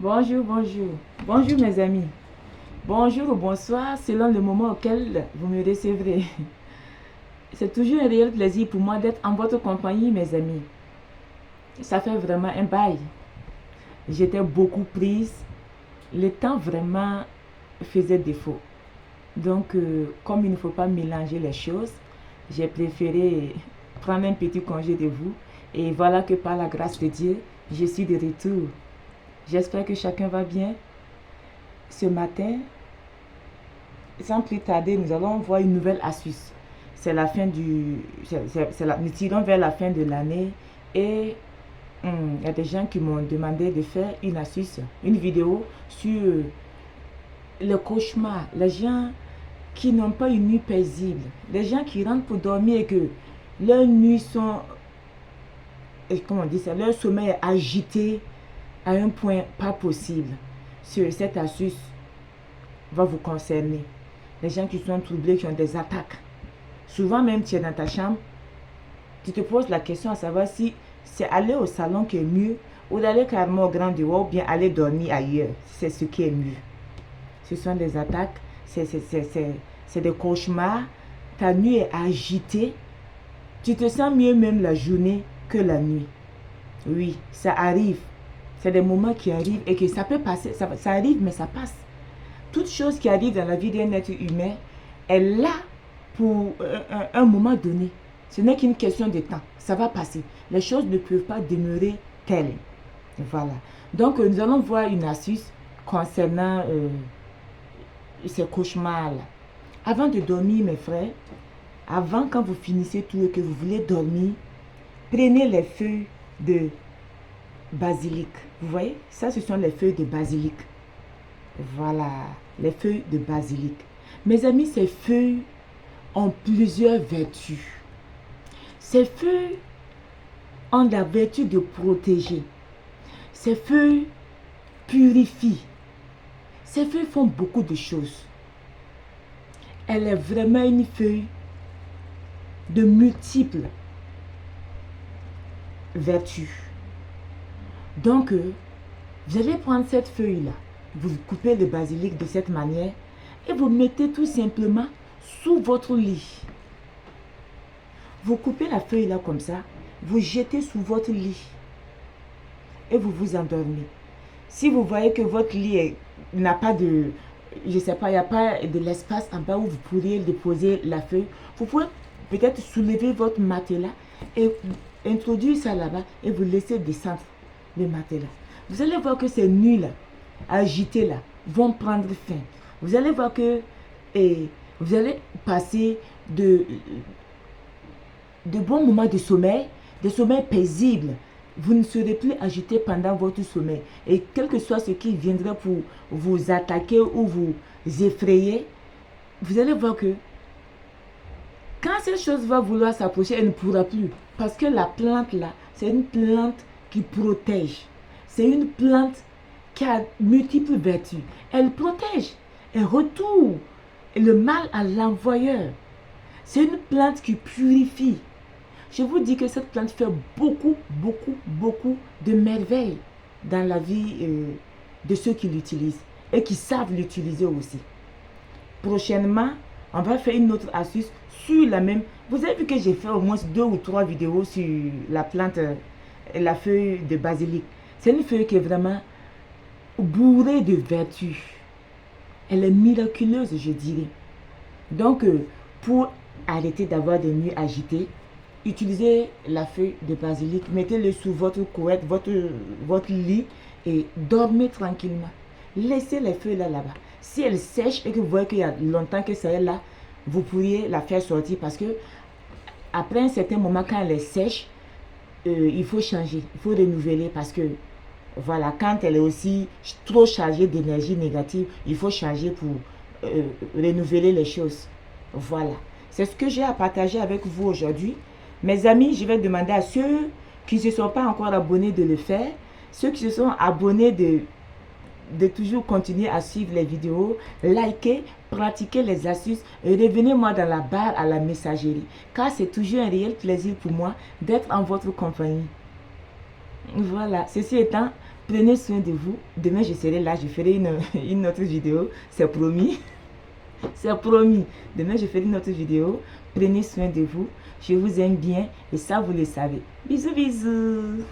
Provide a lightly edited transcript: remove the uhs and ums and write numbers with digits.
Bonjour, bonjour. Bonjour mes amis. Bonjour ou bonsoir selon le moment auquel vous me recevrez. C'est toujours un réel plaisir pour moi d'être en votre compagnie mes amis. Ça fait vraiment un bail. J'étais beaucoup prise. Le temps vraiment faisait défaut. Donc comme il ne faut pas mélanger les choses, j'ai préféré prendre un petit congé de vous. Et voilà que par la grâce de Dieu, je suis de retour. J'espère que chacun va bien. Ce matin, sans plus tarder, nous allons voir une nouvelle astuce. C'est la fin du... nous tirons vers la fin de l'année et il y a des gens qui m'ont demandé de faire une astuce, une vidéo sur le cauchemar. Les gens qui n'ont pas une nuit paisible. Les gens qui rentrent pour dormir et que leurs nuits sont... Comment on dit ça? Leur sommeil est agité à un point pas possible. Cette astuce va vous concerner. Les gens qui sont troublés, qui ont des attaques. Souvent même, tu es dans ta chambre, tu te poses la question à savoir si c'est aller au salon qui est mieux ou d'aller carrément au grand dehors ou bien aller dormir ailleurs. C'est ce qui est mieux. Ce sont des attaques, c'est des cauchemars. Ta nuit est agitée. Tu te sens mieux même la journée que la nuit. Oui, ça arrive. C'est des moments qui arrivent et que ça peut passer. Ça arrive, mais ça passe. Toute chose qui arrive dans la vie d'un être humain est là pour un moment donné. Ce n'est qu'une question de temps. Ça va passer. Les choses ne peuvent pas demeurer telles. Voilà. Donc, nous allons voir une astuce concernant ces cauchemars-là. Avant de dormir, mes frères, avant quand vous finissez tout et que vous voulez dormir, prenez les feuilles de basilic. Vous voyez? Ça, ce sont les feuilles de basilic. Voilà, les feuilles de basilic. Mes amis, ces feuilles ont plusieurs vertus. Ces feuilles ont la vertu de protéger. Ces feuilles purifient. Ces feuilles font beaucoup de choses. Elle est vraiment une feuille de multiples vertus. Donc, vous allez prendre cette feuille-là. Vous coupez le basilic de cette manière et vous mettez tout simplement sous votre lit. Vous coupez la feuille là comme ça, vous jetez sous votre lit et vous vous endormez. Si vous voyez que votre lit n'a pas de, je sais pas, il n'y a pas de l'espace en bas où vous pourriez déposer la feuille, vous pouvez peut-être soulever votre matelas et introduire ça là-bas et vous laisser descendre le matelas. Vous allez voir que ces nuits là, agitées là, vont prendre fin. Vous allez voir que vous allez passer de bons moments de sommeil, des sommeils paisibles. Vous ne serez plus agité pendant votre sommeil. Et quel que soit ce qui viendra pour vous attaquer ou vous effrayer, vous allez voir que quand cette chose va vouloir s'approcher, elle ne pourra plus. Parce que la plante là, c'est une plante qui protège. C'est une plante qui a multiples vertus. Elle protège. Elle retourne le mal à l'envoyeur. C'est une plante qui purifie. Je vous dis que cette plante fait beaucoup, beaucoup, beaucoup de merveilles dans la vie de ceux qui l'utilisent et qui savent l'utiliser aussi. Prochainement, on va faire une autre astuce sur la même. Vous avez vu que j'ai fait au moins 2 ou 3 vidéos sur la plante, la feuille de basilic. C'est une feuille qui est vraiment bourrée de vertus. Elle est miraculeuse, je dirais. Donc, pour arrêter d'avoir des nuits agitées, utilisez la feuille de basilic, mettez-le sous votre couette, votre lit et dormez tranquillement. Laissez les feuilles là-bas. Si elles sèchent et que vous voyez qu'il y a longtemps que ça est là, vous pourriez la faire sortir parce que après un certain moment, quand elle est sèche, il faut changer, il faut renouveler parce que voilà, quand elle est aussi trop chargée d'énergie négative, il faut changer pour renouveler les choses. Voilà, c'est ce que j'ai à partager avec vous aujourd'hui. Mes amis, je vais demander à ceux qui ne se sont pas encore abonnés de le faire, ceux qui se sont abonnés de toujours continuer à suivre les vidéos, liker, pratiquer les astuces et revenez-moi dans la barre à la messagerie. Car c'est toujours un réel plaisir pour moi d'être en votre compagnie. Voilà, ceci étant, Prenez soin de vous. Demain, je serai là. Je ferai une autre vidéo. C'est promis. C'est promis. Demain, je ferai une autre vidéo. Prenez soin de vous. Je vous aime bien. Et ça, vous le savez. Bisous, bisous.